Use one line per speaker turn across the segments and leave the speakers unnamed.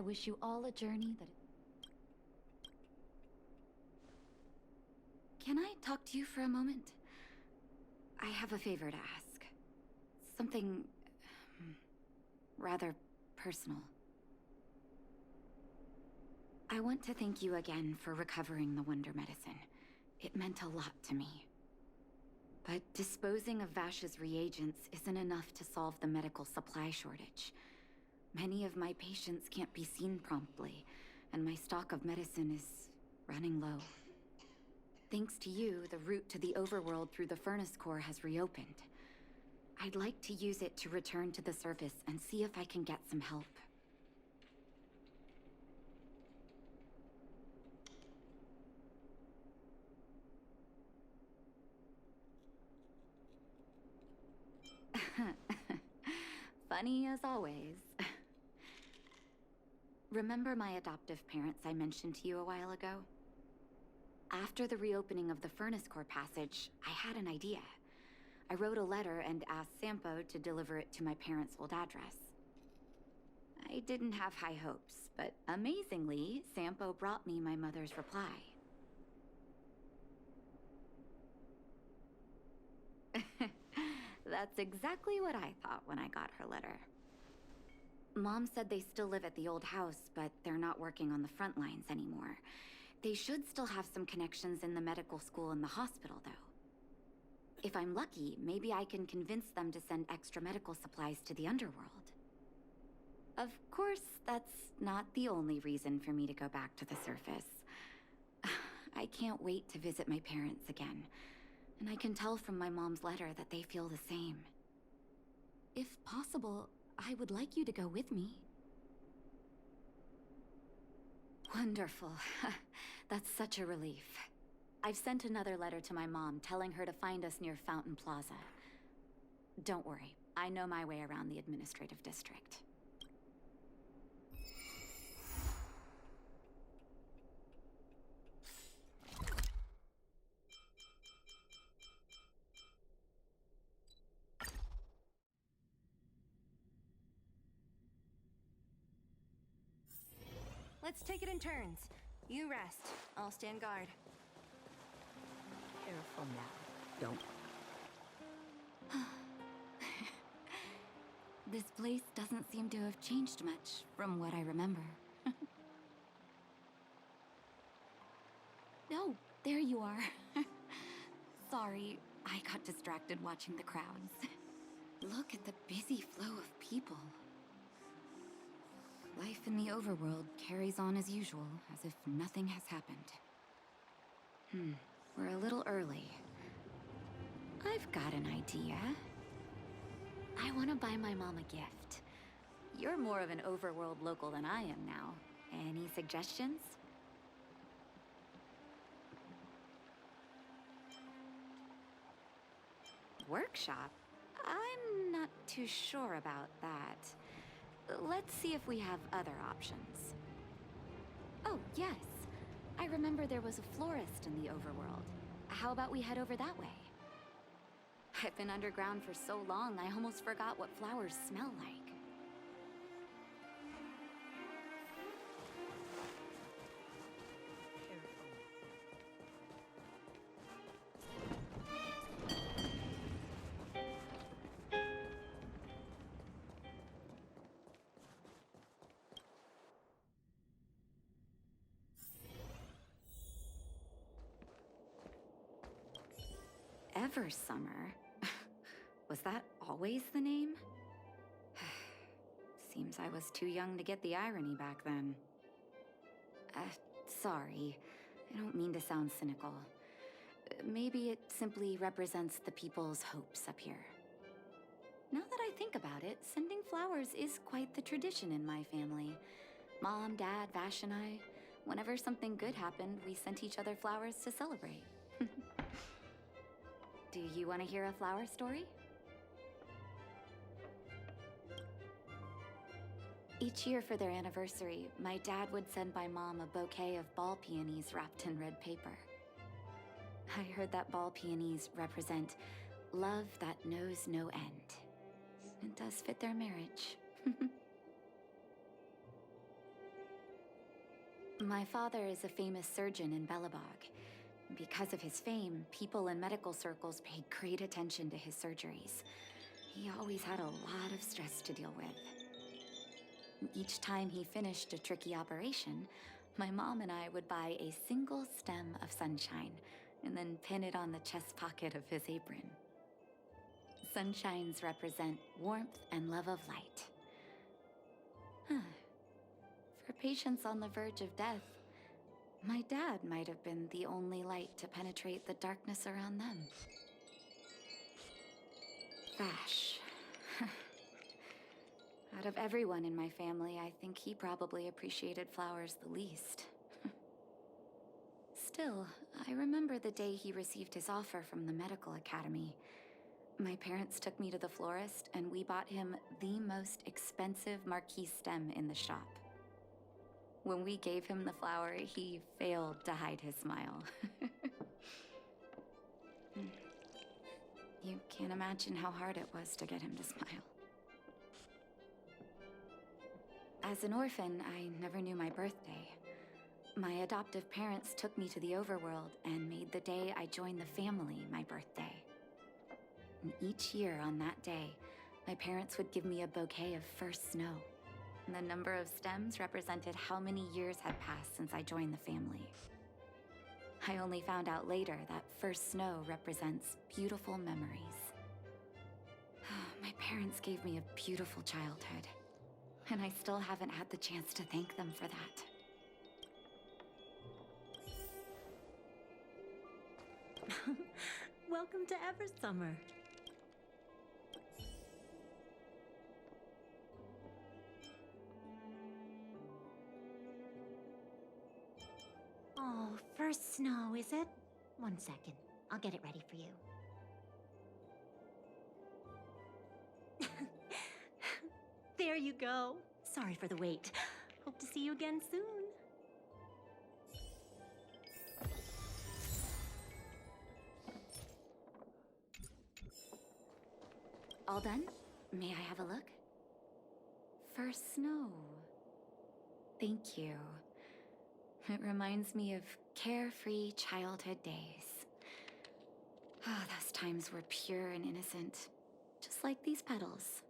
I wish you all a journey that... Can I talk to you for a moment? I have a favor to ask. Something... rather personal. I want to thank you again for recovering the Wonder Medicine. It meant a lot to me. But disposing of Vash's reagents isn't enough to solve the medical supply shortage. Many of my patients can't be seen promptly, and my stock of medicine is running low. Thanks to you, the route to the overworld through the furnace core has reopened. I'd like to use it to return to the surface and see if I can get some help. Funny as always. Remember my adoptive parents I mentioned to you a while ago? After the reopening of the furnace core passage, I had an idea. I wrote a letter and asked Sampo to deliver it to my parents' old address. I didn't have high hopes, but amazingly, Sampo brought me my mother's reply. That's exactly what I thought when I got her letter. Mom said they still live at the old house, but they're not working on the front lines anymore. They should still have some connections in the medical school and the hospital, though. If I'm lucky, maybe I can convince them to send extra medical supplies to the underworld. Of course, that's not the only reason for me to go back to the surface. I can't wait to visit my parents again. And I can tell from my mom's letter that they feel the same. If possible, I would like you to go with me. Wonderful. That's such a relief. I've sent another letter to my mom telling her to find us near Fountain Plaza. Don't worry, I know my way around the administrative district.
Let's take it in turns. You rest. I'll stand guard.
Careful now. Don't.
This place doesn't seem to have changed much from what I remember. Oh, there you are. Sorry, I got distracted watching the crowds. Look at the busy flow of people. Life in the overworld carries on as usual, as if nothing has happened. We're a little early. I've got an idea. I want to buy my mom a gift. You're more of an overworld local than I am now. Any suggestions? Workshop? I'm not too sure about that. Let's see if we have other options. Oh, yes. I remember there was a florist in the overworld. How about we head over that way? I've been underground for so long, I almost forgot what flowers smell like. Eversummer? Was that always the name? Seems I was too young to get the irony back then. Sorry. I don't mean to sound cynical. Maybe it simply represents the people's hopes up here. Now that I think about it, sending flowers is quite the tradition in my family. Mom, Dad, Vash, and I, whenever something good happened, we sent each other flowers to celebrate. Do you want to hear a flower story? Each year for their anniversary, my dad would send my mom a bouquet of ball peonies wrapped in red paper. I heard that ball peonies represent love that knows no end. It does fit their marriage. My father is a famous surgeon in Belobog. Because of his fame, people in medical circles paid great attention to his surgeries. He always had a lot of stress to deal with. Each time he finished a tricky operation, my mom and I would buy a single stem of sunshine and then pin it on the chest pocket of his apron. Sunshines represent warmth and love of light. For patients on the verge of death, my dad might have been the only light to penetrate the darkness around them. Vash. Out of everyone in my family, I think he probably appreciated flowers the least. Still, I remember the day he received his offer from the medical academy. My parents took me to the florist, and we bought him the most expensive marquee stem in the shop. When we gave him the flower, he failed to hide his smile. You can't imagine how hard it was to get him to smile. As an orphan, I never knew my birthday. My adoptive parents took me to the overworld and made the day I joined the family my birthday. And each year on that day, my parents would give me a bouquet of first snow. And the number of stems represented how many years had passed since I joined the family. I only found out later that first snow represents beautiful memories. My parents gave me a beautiful childhood, and I still haven't had the chance to thank them for that.
Welcome to Eversummer. Oh, first snow, is it? 1 second. I'll get it ready for you. There you go. Sorry for the wait. Hope to see you again soon.
All done? May I have a look? First snow. Thank you. It reminds me of carefree childhood days. Ah, those times were pure and innocent, just like these petals.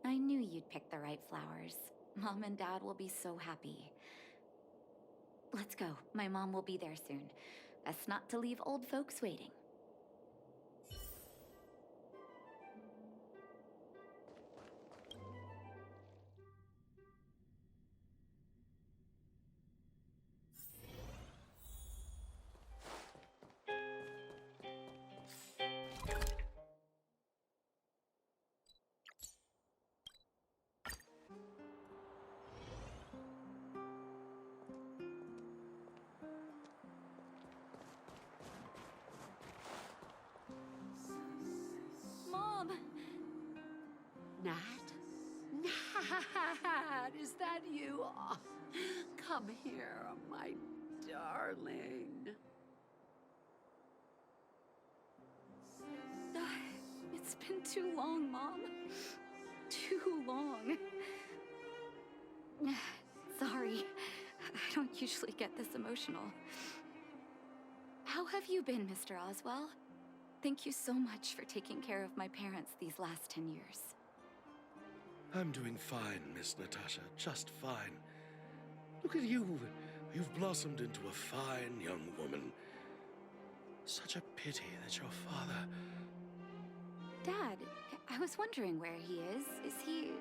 I knew you'd pick the right flowers. Mom and Dad will be so happy. Let's go. My mom will be there soon. Best not to leave old folks waiting. Mom!
Nat? Nat, is that you? Oh, come here, my darling.
It's been too long, Mom. Too long. Sorry. I don't usually get this emotional. How have you been, Mr. Oswell? Thank you so much for taking care of my parents these last 10 years.
I'm doing fine, Miss Natasha, just fine. Look at you. You've blossomed into a fine young woman. Such a pity that your father...
Dad, I was wondering where he is. Is he...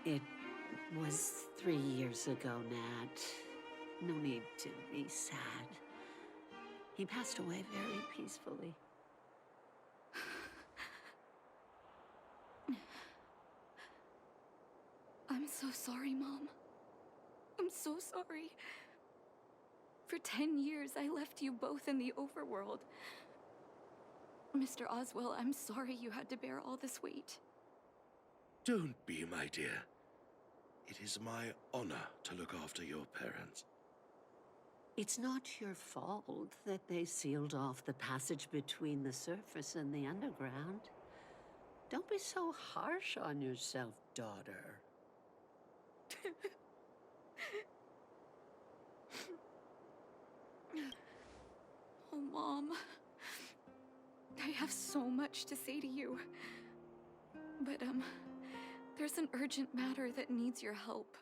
It was 3 years ago, Nat. No need to be sad. He passed away very peacefully.
I'm so sorry, Mom. I'm so sorry. For 10 years, I left you both in the overworld. Mr. Oswell, I'm sorry you had to bear all this weight.
Don't be, my dear. It is my honor to look after your parents.
It's not your fault that they sealed off the passage between the surface and the underground. Don't be so harsh on yourself, daughter.
Oh, Mom. I have so much to say to you. But, there's an urgent matter that needs your help.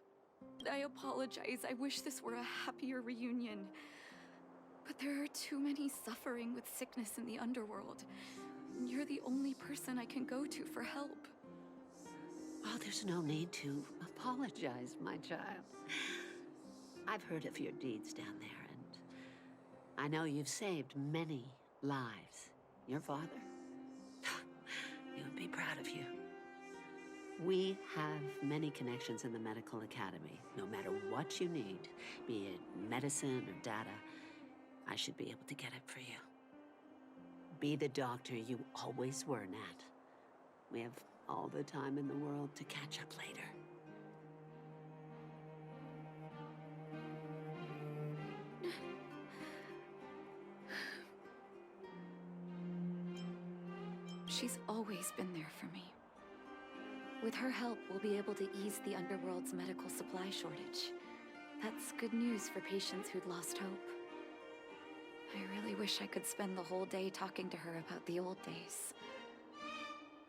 I apologize. I wish this were a happier reunion. But there are too many suffering with sickness in the underworld. You're the only person I can go to for help.
Oh, there's no need to apologize, my child. I've heard of your deeds down there, and I know you've saved many lives. Your father, he would be proud of you. We have many connections in the medical academy. No matter what you need, be it medicine or data, I should be able to get it for you. Be the doctor you always were, Nat. We have all the time in the world to catch up later.
She's always been there for me. With her help, we'll be able to ease the underworld's medical supply shortage. That's good news for patients who'd lost hope. I really wish I could spend the whole day talking to her about the old days.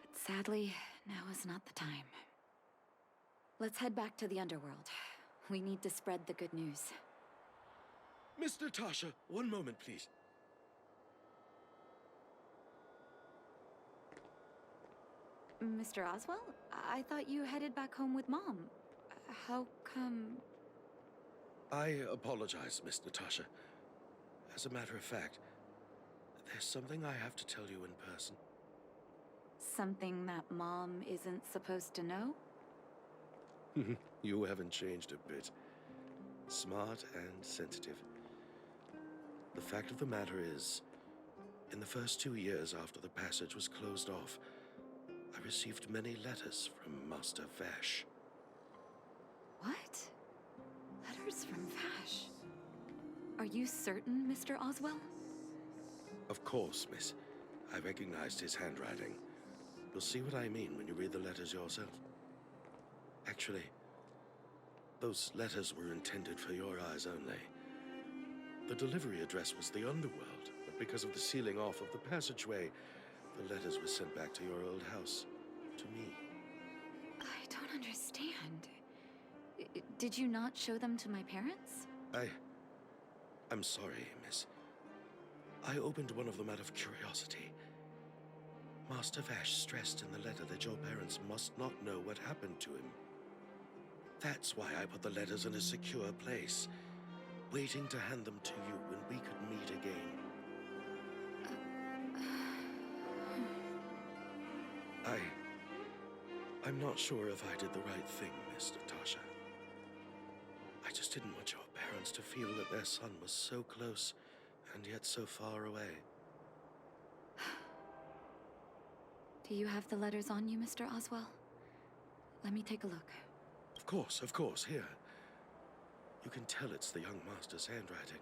But sadly, now is not the time. Let's head back to the underworld. We need to spread the good news.
Miss Natasha, one moment, please.
Mr. Oswell? I thought you headed back home with Mom. How come...
I apologize, Miss Natasha. As a matter of fact, there's something I have to tell you in person.
Something that Mom isn't supposed to know?
You haven't changed a bit. Smart and sensitive. The fact of the matter is, in the first 2 years after the passage was closed off, I received many letters from Master Vash.
What? Letters from Vash? Are you certain, Mr. Oswell?
Of course, miss. I recognized his handwriting. You'll see what I mean when you read the letters yourself. Actually, those letters were intended for your eyes only. The delivery address was the underworld, but because of the sealing off of the passageway, the letters were sent back to your old house, to me.
I don't understand. Did you not show them to my parents?
I'm sorry, miss. I opened one of them out of curiosity. Master Vash stressed in the letter that your parents must not know what happened to him. That's why I put the letters in a secure place, waiting to hand them to you when we could meet again. I'm not sure if I did the right thing, Miss Natasha. I just didn't want your parents to feel that their son was so close and yet so far away.
Do you have the letters on you, Mr. Oswell? Let me take a look.
Of course, here. You can tell it's the young master's handwriting.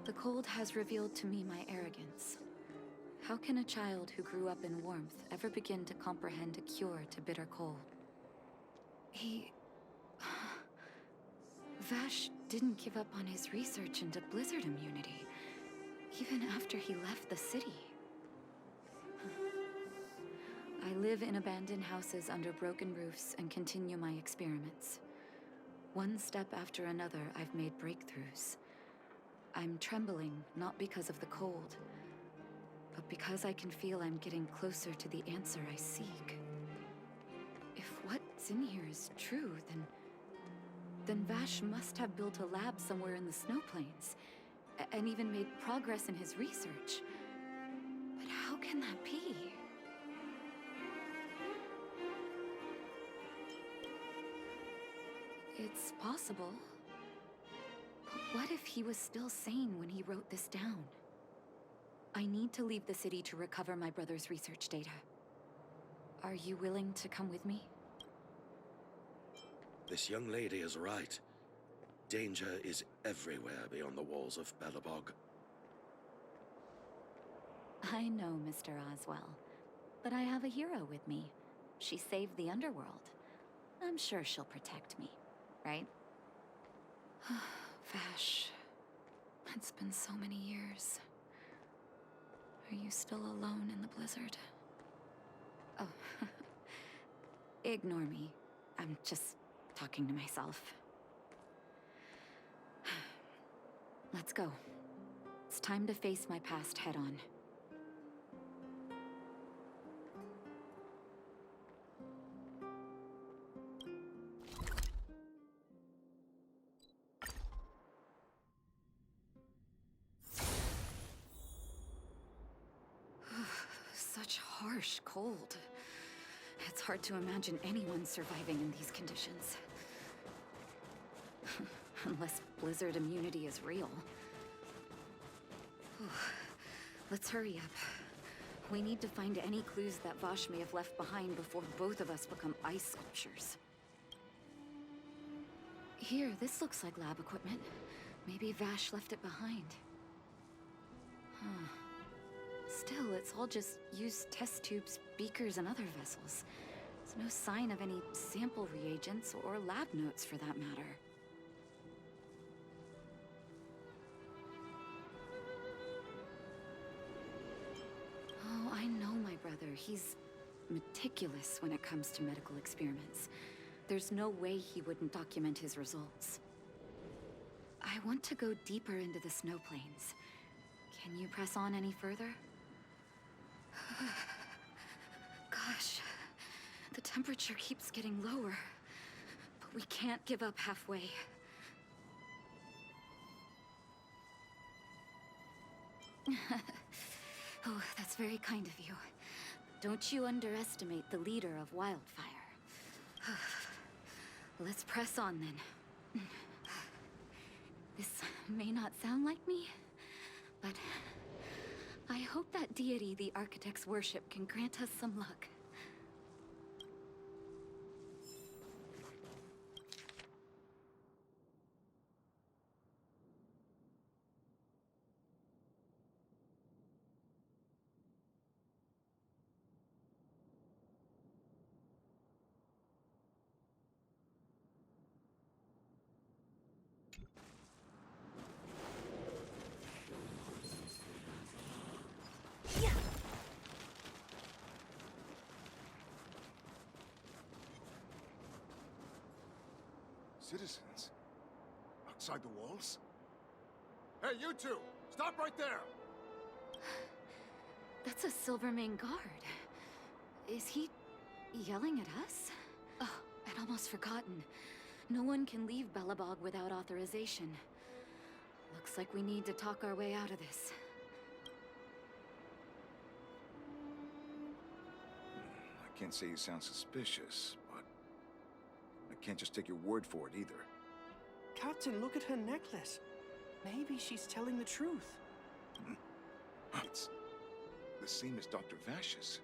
The cold has revealed to me my arrogance. How can a child who grew up in warmth ever begin to comprehend a cure to bitter cold? Vash didn't give up on his research into blizzard immunity, even after he left the city. I live in abandoned houses under broken roofs and continue my experiments. One step after another, I've made breakthroughs. I'm trembling, not because of the cold, but because I can feel I'm getting closer to the answer I seek. If what's in here is true, then Vash must have built a lab somewhere in the snow plains, and even made progress in his research. But how can that be? possible. But what if he was still sane when he wrote this down? I need to leave the city to recover my brother's research data. Are you willing to come with me?
This young lady is right. Danger is everywhere beyond the walls of Belobog.
I know, Mr. Oswell. But I have a hero with me. She saved the underworld. I'm sure she'll protect me, right? Vash, it's been so many years. Are you still alone in the blizzard? Oh, ignore me. I'm just talking to myself. Let's go. It's time to face my past head-on. Such harsh cold. It's hard to imagine anyone surviving in these conditions. Unless blizzard immunity is real. Let's hurry up. We need to find any clues that Vash may have left behind before both of us become ice sculptures. Here, this looks like lab equipment. Maybe Vash left it behind. Huh. Still, it's all just used test tubes, beakers, and other vessels. There's no sign of any sample reagents or lab notes for that matter. Oh, I know my brother. He's meticulous when it comes to medical experiments. There's no way he wouldn't document his results. I want to go deeper into the snow plains. Can you press on any further? Gosh, the temperature keeps getting lower, but we can't give up halfway. Oh, that's very kind of you. Don't you underestimate the leader of Wildfire. Let's press on then. This may not sound like me, but I hope that deity the architects worship can grant us some luck.
Citizens? Outside the walls? Hey, you two! Stop right there!
That's a Silvermane guard. Is he yelling at us? Oh, I'd almost forgotten. No one can leave Belobog without authorization. Looks like we need to talk our way out of this.
I can't say you sound suspicious, but I can't just take your word for it either.
Captain, look at her necklace. Maybe she's telling the truth.
It's the same as Dr. Vash's.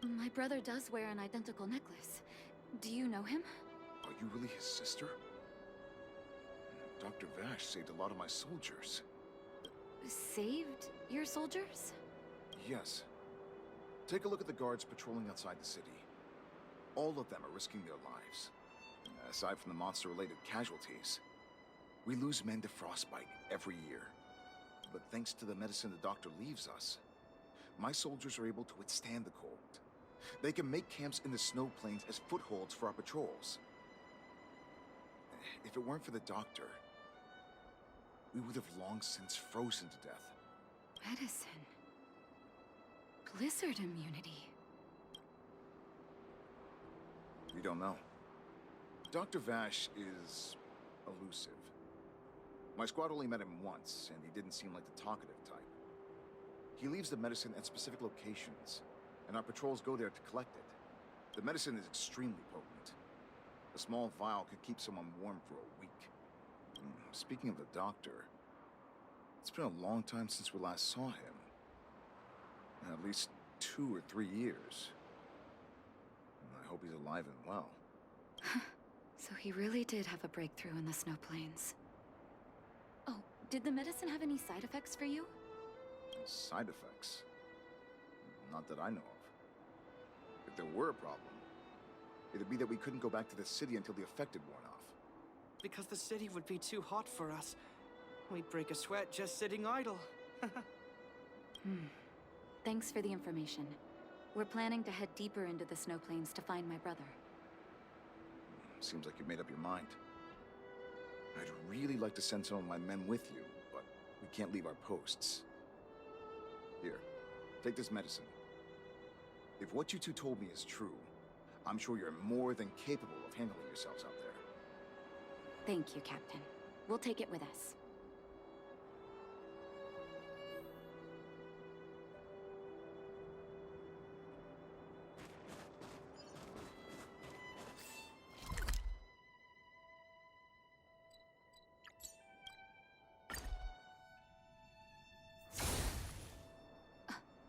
My brother does wear an identical necklace. Do you know him?
Are you really his sister? Dr. Vash saved a lot of my soldiers.
Saved your soldiers?
Yes. Take a look at the guards patrolling outside the city. All of them are risking their lives. Aside from the monster-related casualties, we lose men to frostbite every year. But thanks to the medicine the doctor leaves us, my soldiers are able to withstand the cold. They can make camps in the snow plains as footholds for our patrols. If it weren't for the doctor, we would have long since frozen to death.
Medicine. Blizzard immunity.
We don't know. Dr. Vash is elusive. My squad only met him once, and he didn't seem like the talkative type. He leaves the medicine at specific locations, and our patrols go there to collect it. The medicine is extremely potent. A small vial could keep someone warm for a week. speaking of the doctor, it's been a long time since we last saw him. At least 2 or 3 years. I hope he's alive and well.
So he really did have a breakthrough in the snow plains. Oh, did the medicine have any side effects for you?
Side effects? Not that I know of. If there were a problem, it'd be that we couldn't go back to the city until the effect had worn off.
Because the city would be too hot for us. We'd break a sweat just sitting idle.
Thanks for the information. We're planning to head deeper into the snow plains to find my brother.
Seems like you've made up your mind. I'd really like to send some of my men with you, but we can't leave our posts. Here, take this medicine. If what you two told me is true, I'm sure you're more than capable of handling yourselves out there.
Thank you, Captain. We'll take it with us.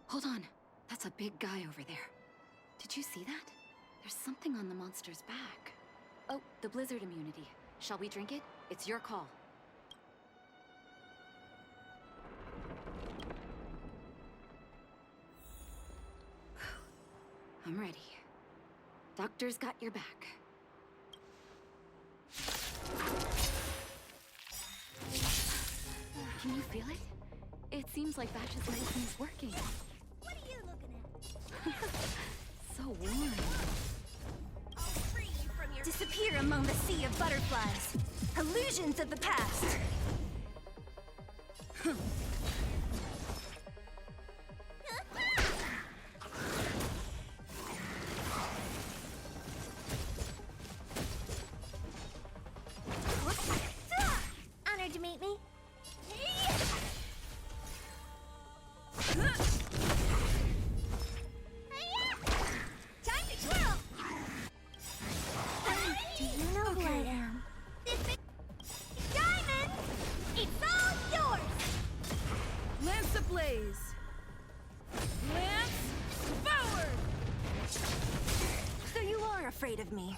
Hold on. That's a big guy over there. Did you see that? There's something on the monster's back. Oh, the blizzard immunity. Shall we drink it? It's your call. I'm ready. Doctor's got your back. Can you feel it? It seems like Batch's medicine is working.
What are you looking at?
So warm.
I'll free you from your... Disappear among the sea of butterflies. Illusions of the past. Honored to meet me. Time to twirl! Do you know who I am? This big diamond! It's all yours!
Lance ablaze! Lance forward!
So you are afraid of me.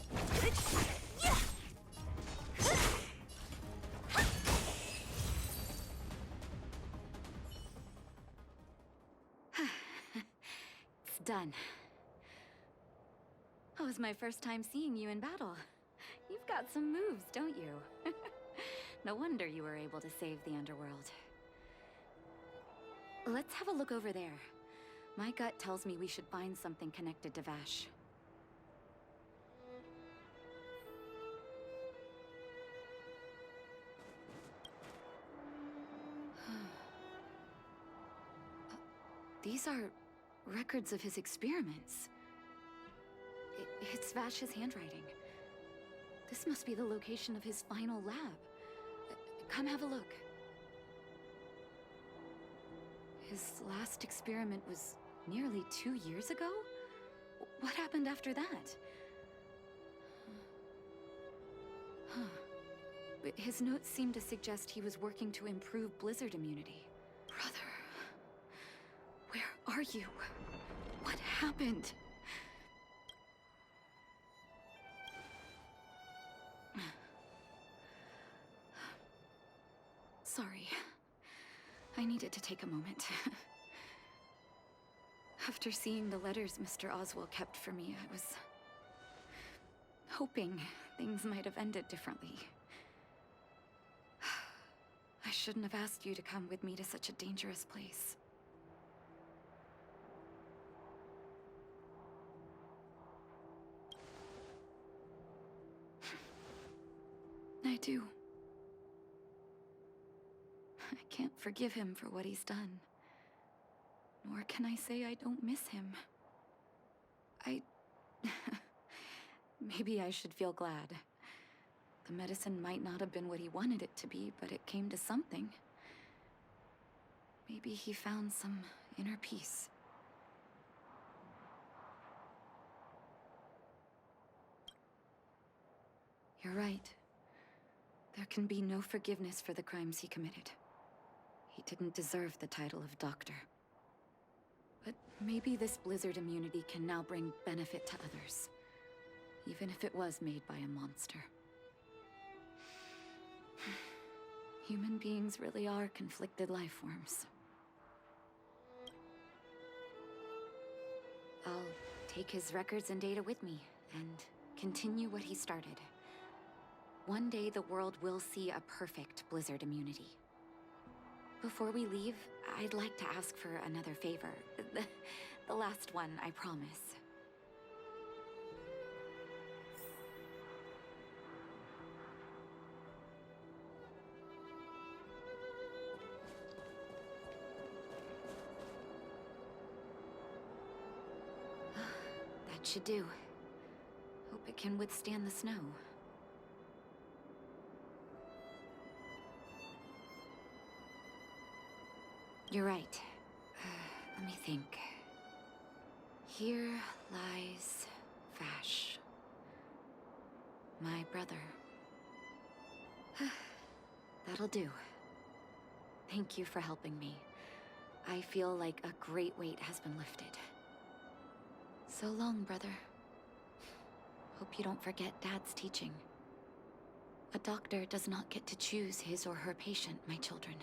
It's done. That was my first time seeing you in battle. You've got some moves, don't you? No wonder you were able to save the underworld. Let's have a look over there. My gut tells me we should find something connected to Vash. These are records of his experiments. It's Vash's handwriting. This must be the location of his final lab. Come have a look. His last experiment was nearly 2 years ago? What happened after that? But his notes seem to suggest he was working to improve blizzard immunity. Brother, where are you? What happened? Sorry. I needed to take a moment. After seeing the letters Mr. Oswald kept for me, I was hoping things might have ended differently. I shouldn't have asked you to come with me to such a dangerous place. I do. I can't forgive him for what he's done. Nor can I say I don't miss him. Maybe I should feel glad. The medicine might not have been what he wanted it to be, but it came to something. Maybe he found some inner peace. You're right. There can be no forgiveness for the crimes he committed. He didn't deserve the title of doctor. But maybe this Blizzard immunity can now bring benefit to others, even if it was made by a monster. Human beings really are conflicted life forms. I'll take his records and data with me, and continue what he started. One day the world will see a perfect Blizzard immunity. Before we leave, I'd like to ask for another favor. The last one, I promise. That should do. Hope it can withstand the snow. You're right. Let me think. Here lies Vash. My brother. That'll do. Thank you for helping me. I feel like a great weight has been lifted. So long, brother. Hope you don't forget Dad's teaching. A doctor does not get to choose his or her patient, my children.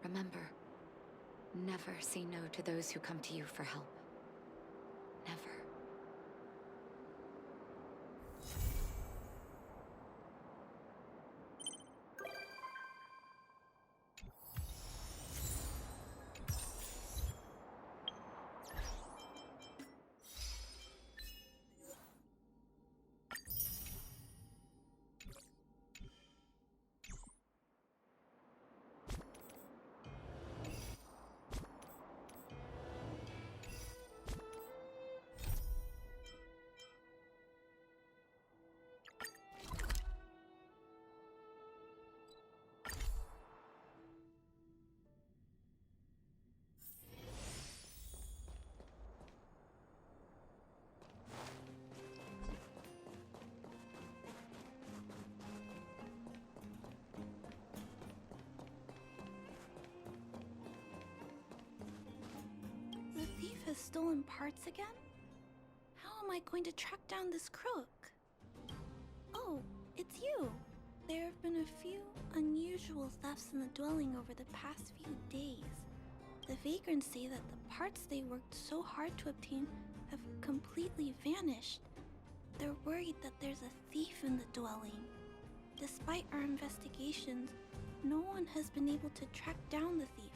Remember, never say no to those who come to you for help. Never.
The thief has stolen parts again? How am I going to track down this crook? Oh, it's you. There have been a few unusual thefts in the dwelling over the past few days. The vagrants say that the parts they worked so hard to obtain have completely vanished. They're worried that there's a thief in the dwelling. Despite our investigations, no one has been able to track down the thief.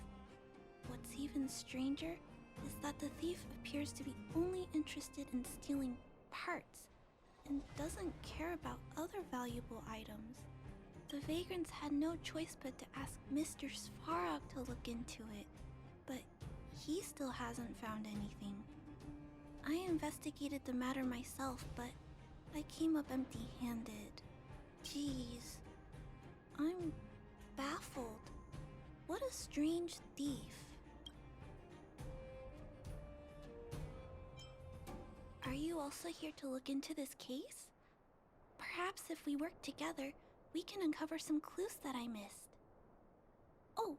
What's even stranger is that the thief appears to be only interested in stealing parts and doesn't care about other valuable items. The vagrants had no choice but to ask Mr. Svarog to look into it, but he still hasn't found anything. I investigated the matter myself, but I came up empty-handed. Jeez, I'm baffled. What a strange thief. Are you also here to look into this case? Perhaps if we work together, we can uncover some clues that I missed. Oh,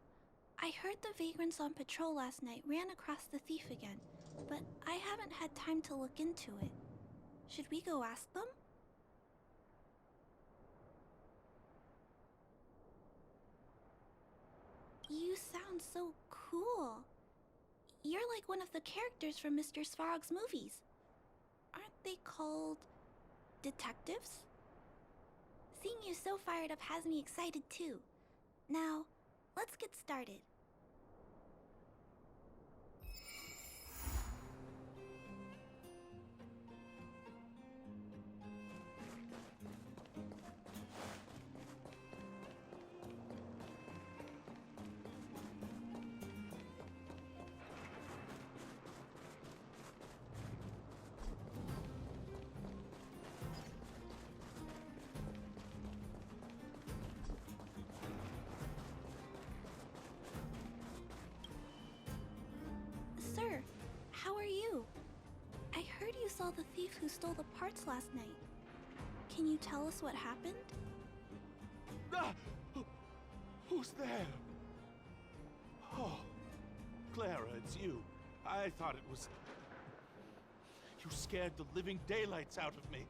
I heard the vagrants on patrol last night ran across the thief again, but I haven't had time to look into it. Should we go ask them? You sound so cool. You're like one of the characters from Mr. Svarog's movies. Aren't they called detectives? Seeing you so fired up has me excited too. Now, let's get started. Sir, how are you? I heard you saw the thief who stole the parts last night. Can you tell us what happened?
Ah! Who's there? Oh, Clara, it's you. I thought it was... You scared the living daylights out of me.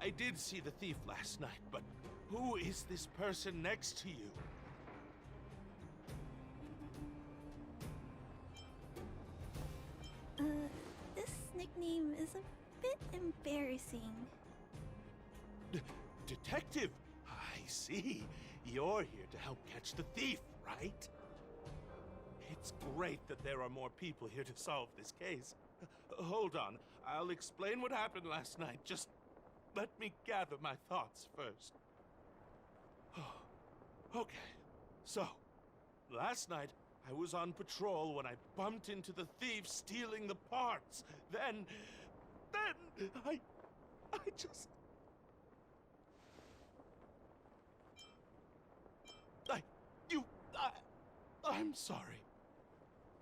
I did see the thief last night, but who is this person next to you?
This nickname is a bit embarrassing.
Detective? I see. You're here to help catch the thief, right? It's great that there are more people here to solve this case. Hold on. I'll explain what happened last night. Just let me gather my thoughts first. Okay. So, last night, I was on patrol when I bumped into the thief stealing the parts. Then I just... I'm sorry.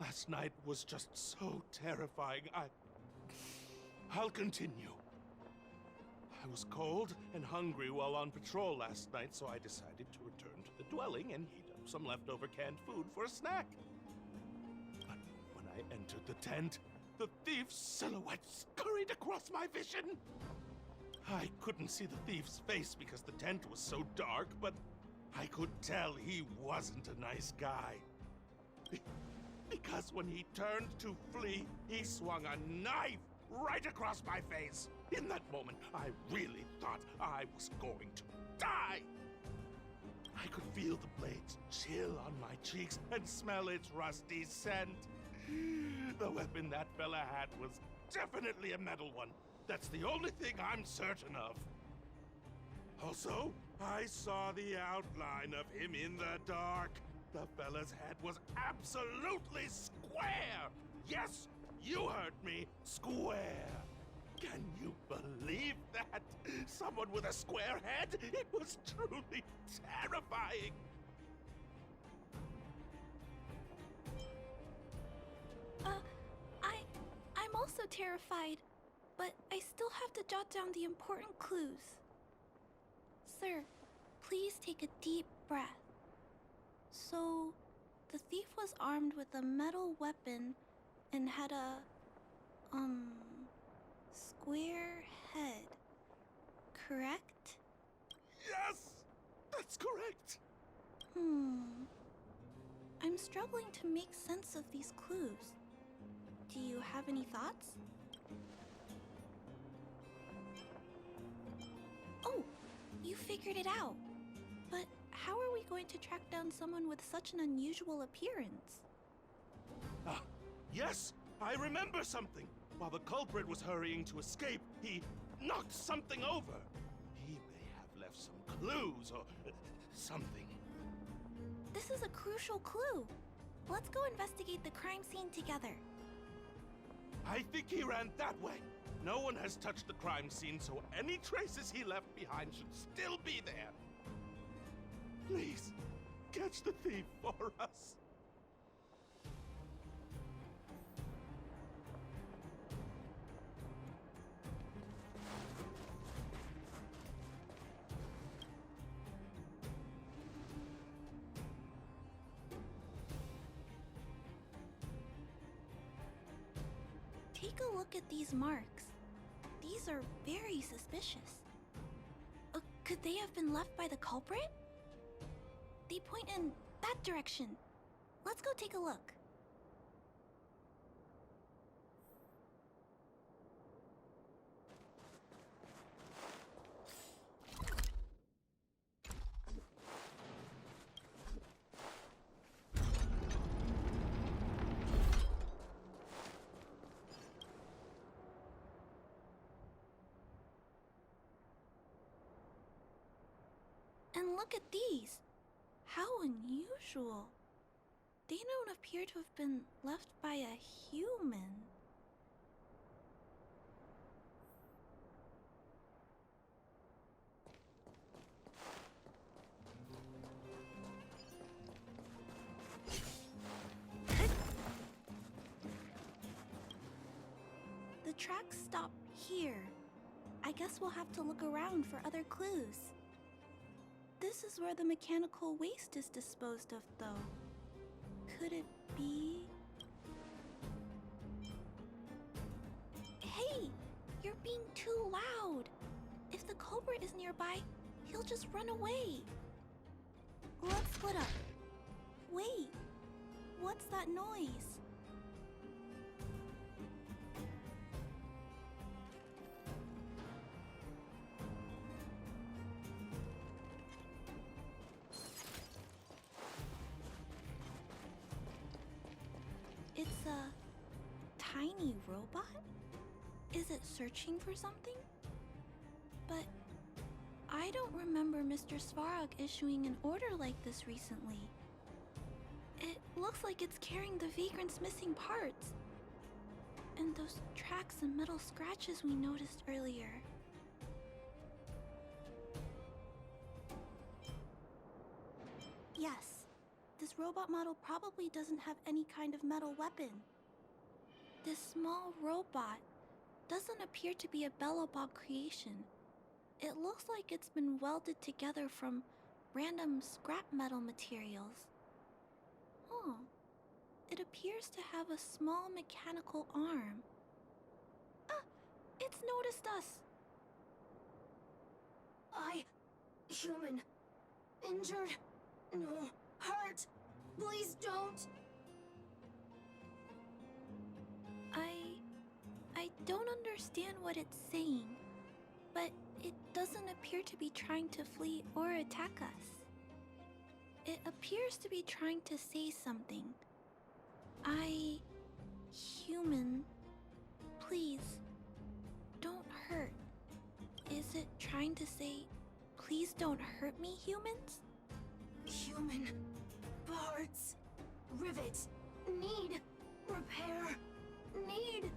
Last night was just so terrifying. I'll continue. I was cold and hungry while on patrol last night, so I decided to return to the dwelling and heat up some leftover canned food for a snack. But when I entered the tent, the thief's silhouette scurried across my vision. I couldn't see the thief's face because the tent was so dark, but I could tell he wasn't a nice guy. Because when he turned to flee, he swung a knife right across my face. In that moment, I really thought I was going to die. I could feel the blades chill on my cheeks and smell its rusty scent. The weapon that fella had was definitely a metal one. That's the only thing I'm certain of. Also, I saw the outline of him in the dark. The fella's head was absolutely square! Yes, you heard me, square! Can you believe that? Someone with a square head? It was truly terrifying!
I'm also terrified, but I still have to jot down the important clues. Sir, please take a deep breath. So, the thief was armed with a metal weapon and had a, square head, correct?
Yes! That's correct!
I'm struggling to make sense of these clues. Do you have any thoughts? Oh, you figured it out. But how are we going to track down someone with such an unusual appearance?
Yes! I remember something! While the culprit was hurrying to escape, he knocked something over. He may have left some clues or something.
This is a crucial clue. Let's go investigate the crime scene together.
I think he ran that way. No one has touched the crime scene, so any traces he left behind should still be there. Please, catch the thief for us.
Take a look at these marks. These are very suspicious. Could they have been left by the culprit? They point in that direction. Let's go take a look. And look at these. How unusual. They don't appear to have been left by a human. The tracks stop here. I guess we'll have to look around for other clues. This is where the mechanical waste is disposed of, though. Could it be... Hey! You're being too loud! If the culprit is nearby, he'll just run away. Let's split up. Wait, what's that noise? It's a tiny robot? Is it searching for something? But I don't remember Mr. Svarog issuing an order like this recently. It looks like it's carrying the vagrant's missing parts. And those tracks and metal scratches we noticed earlier. Yes, this robot model probably doesn't have any kind of metal weapon. This small robot doesn't appear to be a Belobog creation. It looks like it's been welded together from random scrap metal materials. Oh, it appears to have a small mechanical arm. Ah, it's noticed us.
Human. Injured. No. Hurt. Please don't.
I don't understand what it's saying, but it doesn't appear to be trying to flee or attack us. It appears to be trying to say something. Human, please, don't hurt. Is it trying to say, please don't hurt me, humans?
Human. Parts. Rivet. Need. Repair. Need.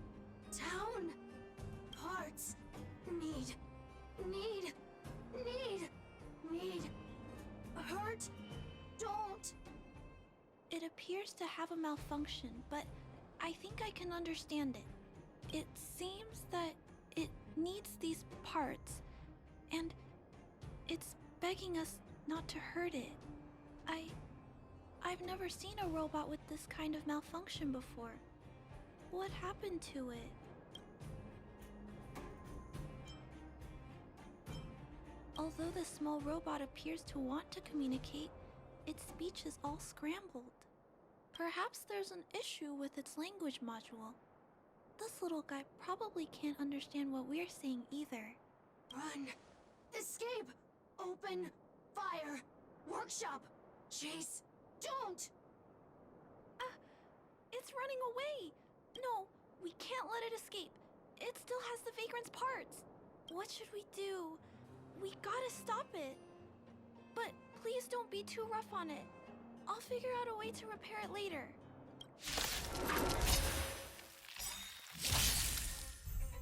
Town. Parts. Need. Hurt. Don't.
It appears to have a malfunction, but I think I can understand it. It seems that it needs these parts, and it's begging us not to hurt it. I've never seen a robot with this kind of malfunction before. What happened to it? Although the small robot appears to want to communicate, its speech is all scrambled. Perhaps there's an issue with its language module. This little guy probably can't understand what we're saying either.
Run. Escape. Open. Fire. Workshop. Chase. Don't.
It's running away! No, we can't let it escape. It still has the vagrant's parts. What should we do? We gotta stop it. But please don't be too rough on it. I'll figure out a way to repair it later.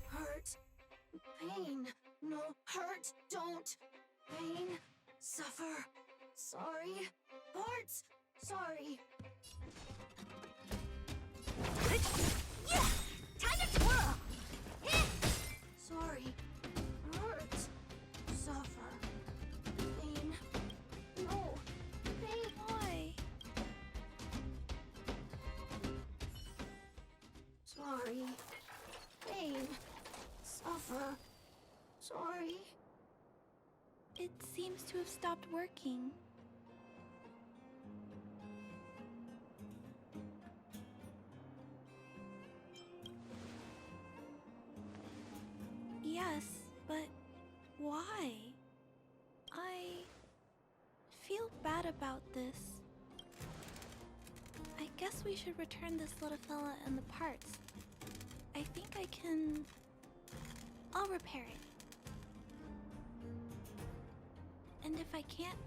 Hurt. Pain. No. Hurt. Don't. Pain. Suffer. Sorry. Parts. Sorry.
Yeah! Time to twirl!
Sorry. Hurt. Suffer. Pain. No. Pain.
Why?
Sorry. Pain. Suffer. Sorry.
It seems to have stopped working. Yes, but why? I feel bad about this. I guess we should return this little fella and the parts. I think I can... I'll repair it. And if I can't,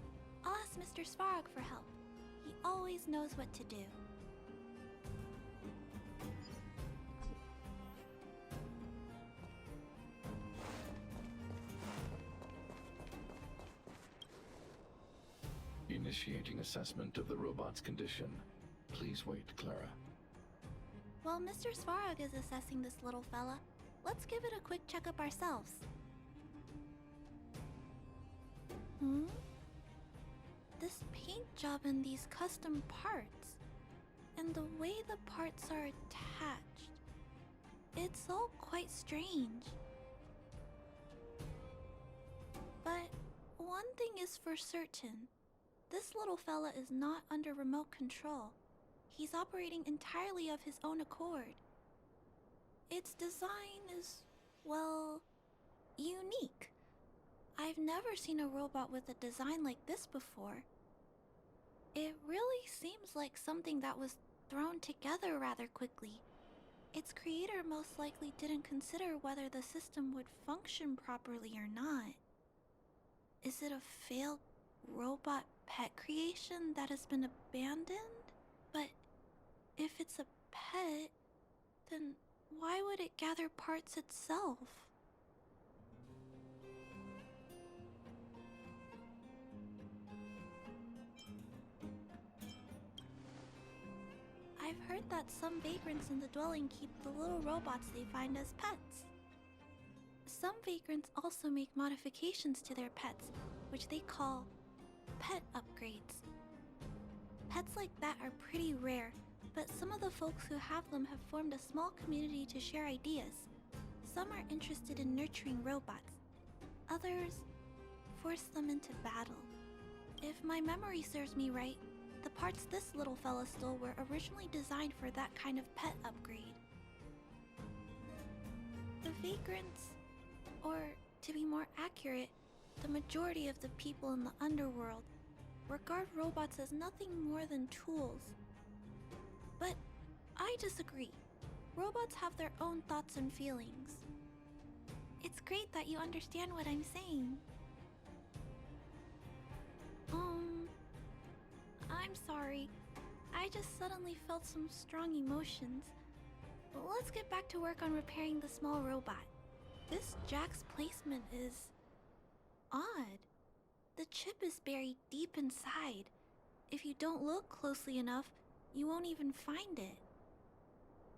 I'll ask Mr. Svarog for help. He always knows what to do.
Initiating assessment of the robot's condition. Please wait, Clara.
While Mr. Svarog is assessing this little fella, let's give it a quick checkup ourselves. this paint job and these custom parts, and the way the parts are attached, it's all quite strange. But one thing is for certain. This little fella is not under remote control. He's operating entirely of his own accord. Its design is, well, unique. I've never seen a robot with a design like this before. It really seems like something that was thrown together rather quickly. Its creator most likely didn't consider whether the system would function properly or not. Is it a failed robot pet creation that has been abandoned? But if it's a pet, then why would it gather parts itself? I've heard that some vagrants in the dwelling keep the little robots they find as pets. Some vagrants also make modifications to their pets, which they call pet upgrades. Pets like that are pretty rare, but some of the folks who have them have formed a small community to share ideas. Some are interested in nurturing robots. Others force them into battle. If my memory serves me right, the parts this little fella stole were originally designed for that kind of pet upgrade. The vagrants, or to be more accurate, the majority of the people in the underworld, regard robots as nothing more than tools. But I disagree. Robots have their own thoughts and feelings. It's great that you understand what I'm saying. I'm sorry. I just suddenly felt some strong emotions. Let's get back to work on repairing the small robot. This jack's placement is odd. The chip is buried deep inside. If you don't look closely enough, you won't even find it.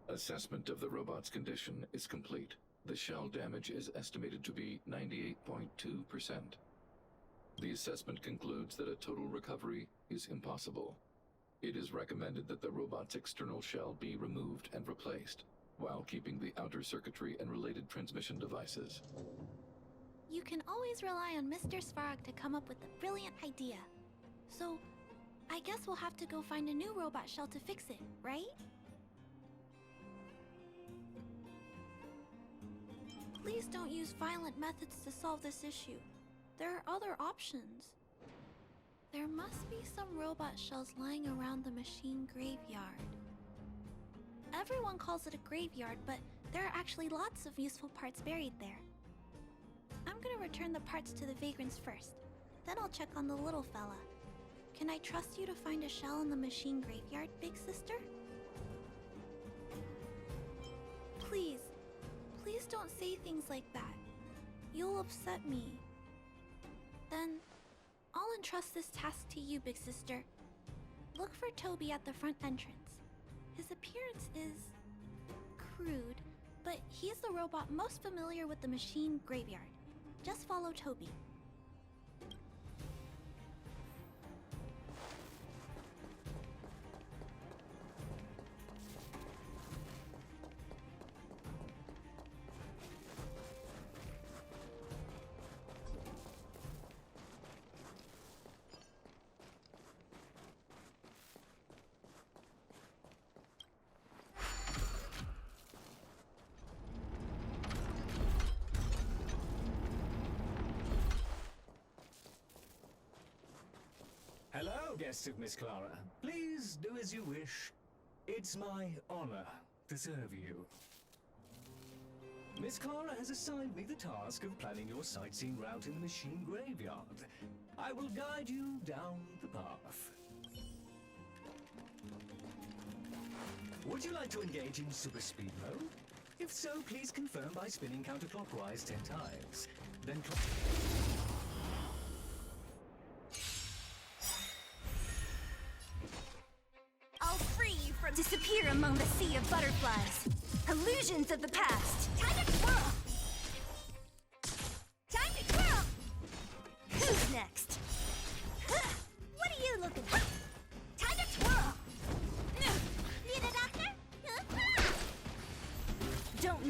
Assessment of the robot's condition is complete. The shell damage is estimated to be 98.2%. The assessment concludes that a total recovery is impossible. It is recommended that the robot's external shell be removed and replaced, while keeping the outer circuitry and related transmission devices.
You can always rely on Mr. Svarog to come up with a brilliant idea. So, I guess we'll have to go find a new robot shell to fix it, right? Please don't use violent methods to solve this issue. There are other options. There must be some robot shells lying around the machine graveyard. Everyone calls it a graveyard, but there are actually lots of useful parts buried there. I'm gonna return the parts to the vagrants first. Then I'll check on the little fella. Can I trust you to find a shell in the machine graveyard, big sister? Please, please don't say things like that. You'll upset me. Then, I'll entrust this task to you, big sister. Look for Toby at the front entrance. His appearance is crude, but he's the robot most familiar with the machine graveyard. Just follow Toby.
Hello, guests of Miss Clara. Please do as you wish. It's my honor to serve you. Miss Clara has assigned me the task of planning your sightseeing route in the machine graveyard. I will guide you down the path. Would you like to engage in super speed mode? If so, please confirm by spinning counterclockwise 10 times. Then
I'll free you from disappear among the sea of butterflies. Illusions of the past. Time to twirl! Time to twirl! Who's next? Huh. What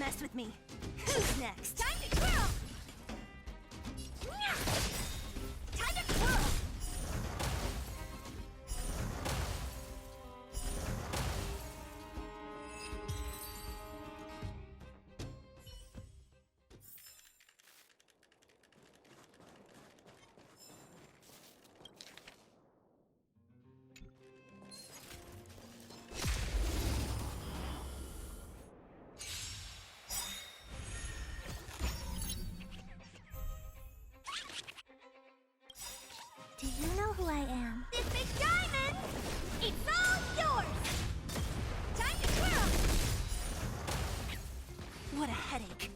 mess with me. Who's next? Time to twirl! Time to twirl! Do you know who I am? This big diamond! It's all yours! Time to twirl! What a headache.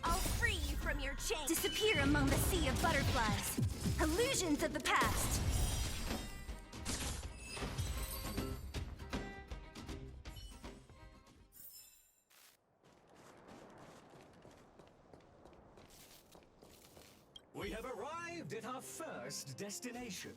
I'll free you from your chains. Disappear among the sea of butterflies. Illusions of the past.
We have arrived at our first destination.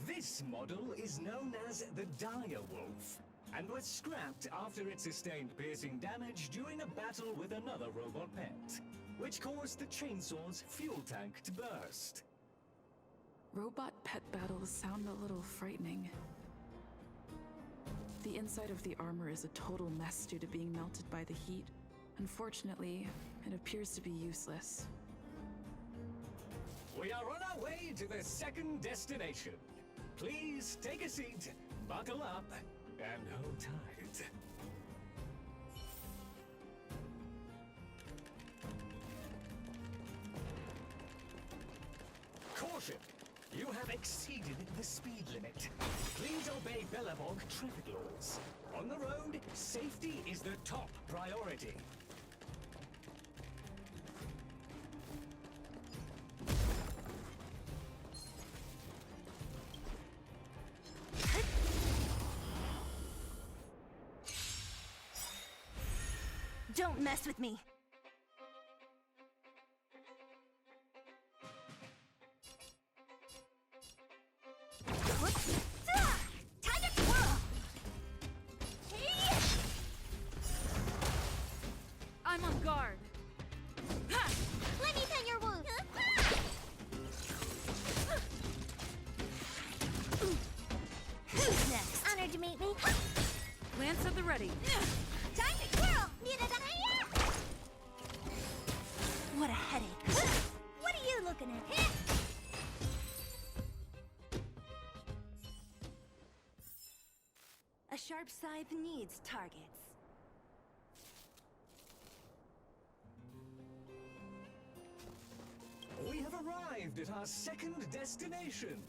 This model is known as the Dire Wolf, and was scrapped after it sustained piercing damage during a battle with another robot pet, which caused the chainsaw's fuel tank to burst.
Robot pet battles sound a little frightening. The inside of the armor is a total mess due to being melted by the heat. Unfortunately, it appears to be useless.
We are on our way to the second destination. Please take a seat, buckle up, and hold tight. Caution! You have exceeded the speed limit. Please obey Bellevog traffic laws. On the road, safety is the top priority.
Don't mess with me. Time to twirl!
I'm on guard. Ha!
Let me pin your wound. Who's next? Honored to meet me.
Lance at the ready.
Time to twirl! What a headache. What are you looking at? A sharp scythe needs targets.
We have arrived at our second destination.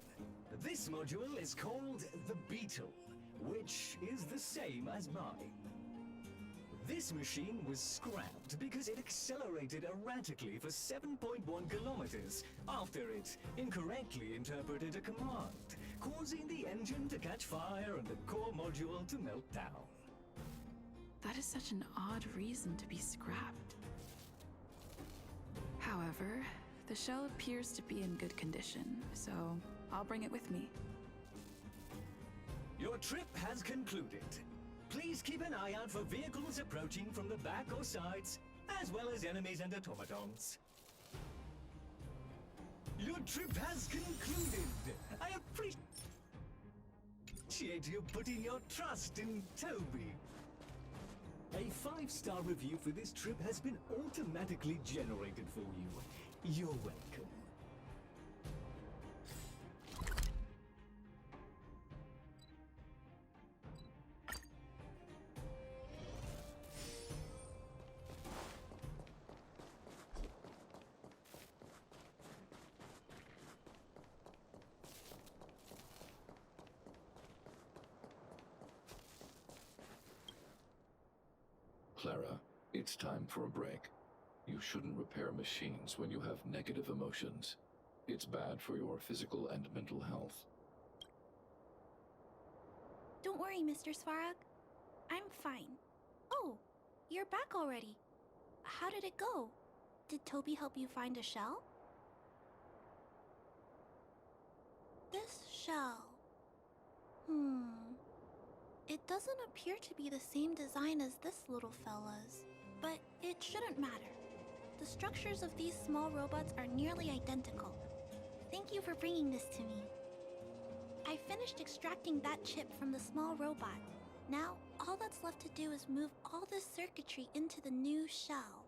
This module is called the Beetle, which is the same as mine. This machine was scrapped because it accelerated erratically for 7.1 kilometers after it incorrectly interpreted a command, causing the engine to catch fire and the core module to melt down.
That is such an odd reason to be scrapped. However, the shell appears to be in good condition, so I'll bring it with me.
Your trip has concluded. Please keep an eye out for vehicles approaching from the back or sides, as well as enemies and automatons. Your trip has concluded. I appreciate you putting your trust in Toby. A 5-star review for this trip has been automatically generated for you. You're welcome.
Clara, it's time for a break. You shouldn't repair machines when you have negative emotions. It's bad for your physical and mental health.
Don't worry, Mr. Svarog. I'm fine. Oh, you're back already. How did it go? Did Toby help you find a shell? This shell. It doesn't appear to be the same design as this little fella's, but it shouldn't matter. The structures of these small robots are nearly identical. Thank you for bringing this to me. I finished extracting that chip from the small robot. Now, all that's left to do is move all this circuitry into the new shell.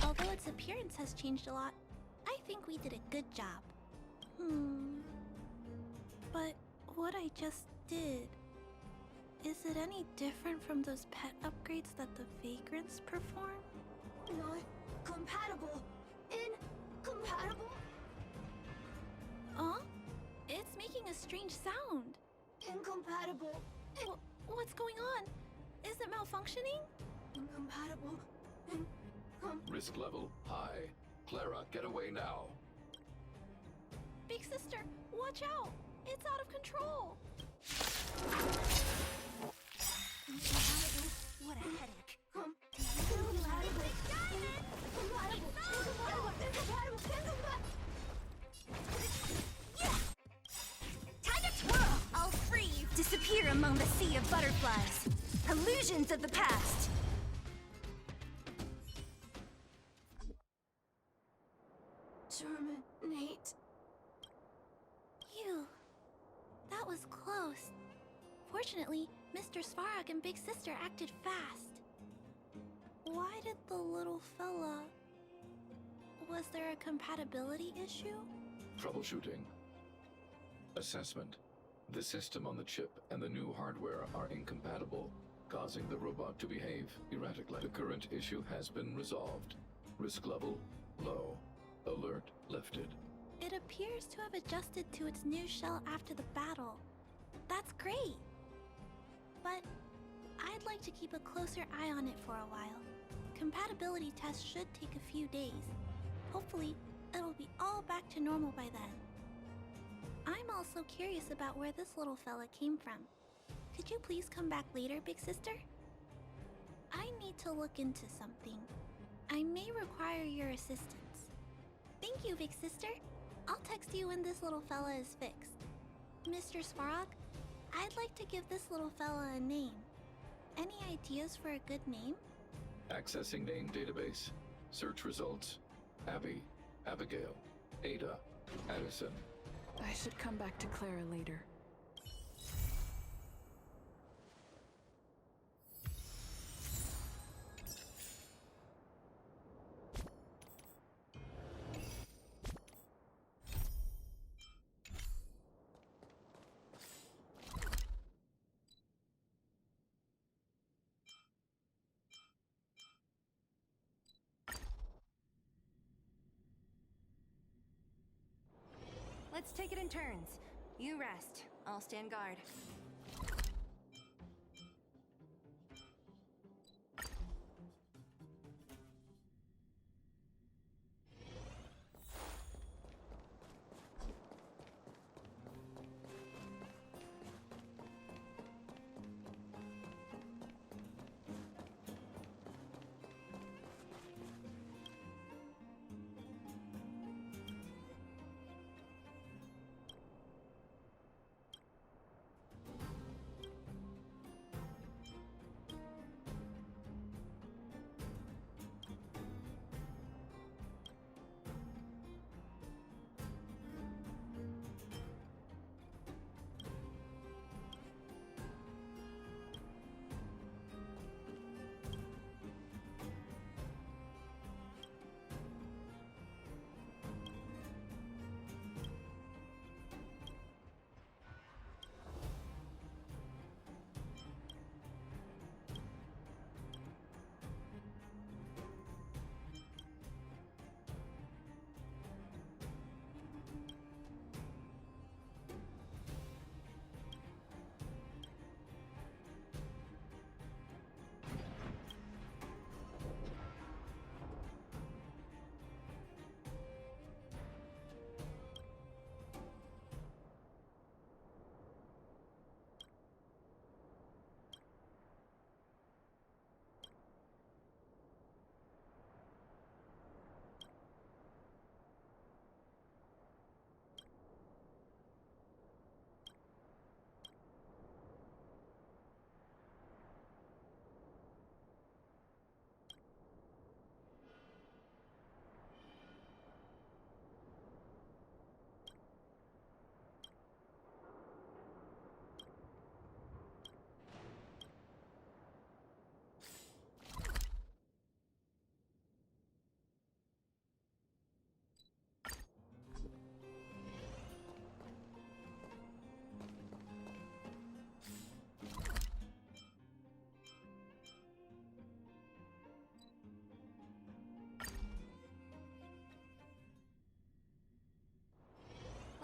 Although its appearance has changed a lot, I think we did a good job. But what I just did, is it any different from those pet upgrades that the vagrants perform?
Not compatible. Incompatible?
Huh? It's making a strange sound.
Incompatible.
What's going on? Is it malfunctioning?
Incompatible.
Risk level high. Clara, get away now.
Big sister, watch out! It's out of control!
Incompatible. What a headache. Time to twirl! I'll free you. Disappear among the sea of butterflies. Illusions of the past. Terminate.
Phew. That was close. Fortunately, Mr. Svarog and Big Sister acted fast. Why did the little fella... Was there a compatibility issue?
Troubleshooting. Assessment. The system on the chip and the new hardware are incompatible, causing the robot to behave erratically. The current issue has been resolved. Risk level low. Alert lifted.
It appears to have adjusted to its new shell after the battle. That's great! But I'd like to keep a closer eye on it for a while. Compatibility tests should take a few days. Hopefully, it'll be all back to normal by then. I'm also curious about where this little fella came from. Could you please come back later, Big Sister? I need to look into something. I may require your assistance. Thank you, Big Sister. I'll text you when this little fella is fixed. Mr. Svarog, I'd like to give this little fella a name. Any ideas for a good name?
Accessing name database. Search results. Abby, Abigail, Ada, Addison.
I should come back to Clara later.
Let's take it in turns. You rest. I'll stand guard.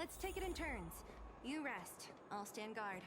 Let's take it in turns. You rest. I'll stand guard.